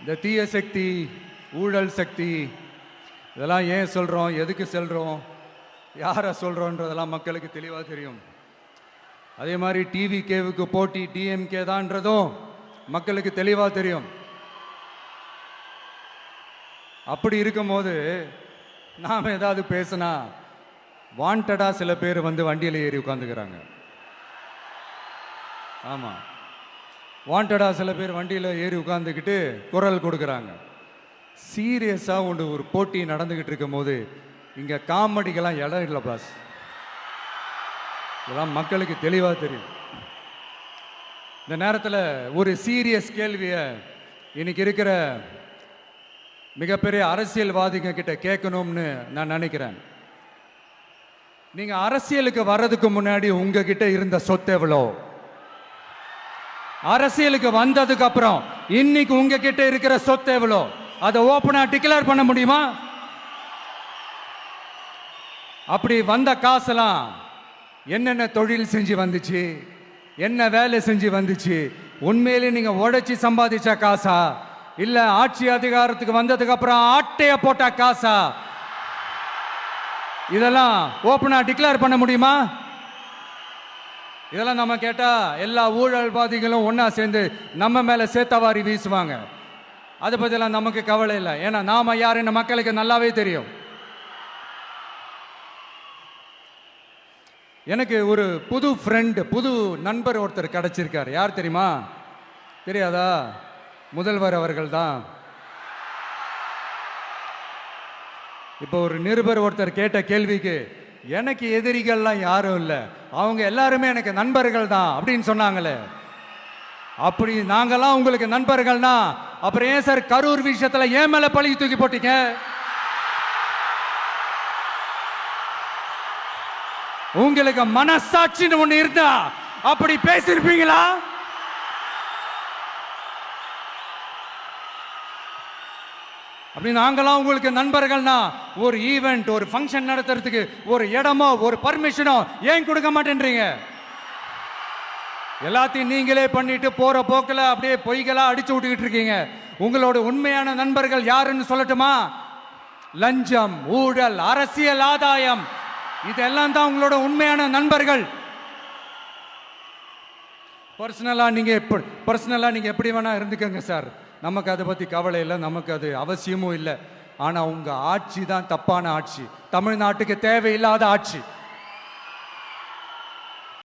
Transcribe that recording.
இந்த தீய சக்தி, ஊழல் சக்தி இதெல்லாம் ஏன் சொல்கிறோம், எதுக்கு சொல்கிறோம், யாரை சொல்கிறோன்றதெல்லாம் மக்களுக்கு தெளிவாக தெரியும். அதே மாதிரி டிவிகேவுக்கு போட்டி டிஎம்கே தான்றதும் மக்களுக்கு தெளிவாக தெரியும். அப்படி இருக்கும்போது நாம் ஏதாவது பேசினா வாண்டடாக சில பேர் வந்து வண்டியில் ஏறி உட்காந்துக்கிறாங்க. ஆமாம், வாண்டடாக சில பேர் வண்டியில் ஏறி உட்காந்துக்கிட்டு குரல் கொடுக்குறாங்க. சீரியஸாக ஒரு போட்டி நடந்துக்கிட்டு இருக்கும் போது இங்கே காமெடிக்கெல்லாம் இடம் இல்லை பாஸ். இதெல்லாம் மக்களுக்கு தெளிவாக தெரியும். இந்த நேரத்தில் ஒரு சீரியஸ் கேள்வியை இன்னைக்கு இருக்கிற மிகப்பெரிய அரசியல்வாதிங்க கிட்ட கேட்கணும்னு நான் நினைக்கிறேன். நீங்க அரசியலுக்கு வர்றதுக்கு முன்னாடி உங்ககிட்ட இருந்த சொத்து எவ்வளோ? அரசியலுக்கு வந்ததுக்கு அப்புறம் இன்னைக்கு உங்ககிட்ட இருக்கிற சொத்து எவ்வளோ? அதை ஓப்பனா டிக்ளேர் பண்ண முடியுமா? அப்படி வந்த காசெல்லாம் என்னென்ன தொழில் செஞ்சு வந்துச்சு, என்ன வேலை செஞ்சு வந்துச்சு, உண்மையிலே நீங்க உழைச்சி சம்பாதிச்ச காசா இல்ல ஆட்சி அதிகாரத்துக்கு வந்ததுக்கு அப்புறம் ஆட்டைய போட்ட காசா? இதெல்லாம் ஓப்பனா டிக்ளேர் பண்ண முடியுமா? இதெல்லாம் நம்ம கேட்டா எல்லா ஊழல்வாதிகளும் ஒன்னா சேர்ந்து நம்ம மேல சேத்தவாரி வீசுவாங்க. அதை பத்தியெல்லாம் நமக்கு கவலை இல்லை. ஏன்னா நாம யாருன்னு மக்களுக்கு நல்லாவே தெரியும். எனக்கு ஒரு புது ஃப்ரெண்டு, புது நண்பர் ஒருத்தர் கிடைச்சிருக்காரு. யார் தெரியுமா? தெரியாதா? முதல்வர் அவர்கள் தான். இப்போ ஒரு நிருபர் ஒருத்தர் கேட்ட கேள்விக்கு எனக்கு எதிரிகள்லாம் யாரும் இல்லை, அவங்க எல்லாருமே எனக்கு நண்பர்கள் தான் அப்படின்னு சொன்னாங்களே. அப்படி நாங்கெல்லாம் உங்களுக்கு நண்பர்கள்னா அப்புறம் ஏன் சார் கரூர் விஷயத்துல ஏன் மேல பழி தூக்கி போட்டீங்க? உங்களுக்கு மனசாட்சின்னு ஒண்ணு இருந்தா அப்படி பேசிருப்பீங்களா? அப்படி நாங்களாம் உங்களுக்கு நண்பர்கள்னா ஒரு ஈவெண்ட், ஒரு ஃபங்க்ஷன் நடத்துறதுக்கு ஒரு இடமோ ஒரு பர்மிஷனோ ஏன் கொடுக்க மாட்டேன்றீங்க? எல்லாத்தையும் நீங்களே பண்ணிட்டு போற போக்கில் அப்படியே பொய்களா அடிச்சு விட்டுக்கிட்டு இருக்கீங்க. உங்களோட உண்மையான நண்பர்கள் யாருன்னு சொல்லட்டுமா? லஞ்சம், ஊழல், அரசியல் ஆதாயம், இதெல்லாம் தான் உங்களோட உண்மையான நண்பர்கள். பர்சனலா நீங்க எப்படி வேணா இருந்துக்கங்க சார், நமக்கு அதை பத்தி கவலை இல்லை, நமக்கு அது அவசியமும் இல்லை. ஆனா உங்க ஆட்சி தான் தப்பான ஆட்சி, தமிழ்நாட்டுக்கு தேவையில்லாத ஆட்சி.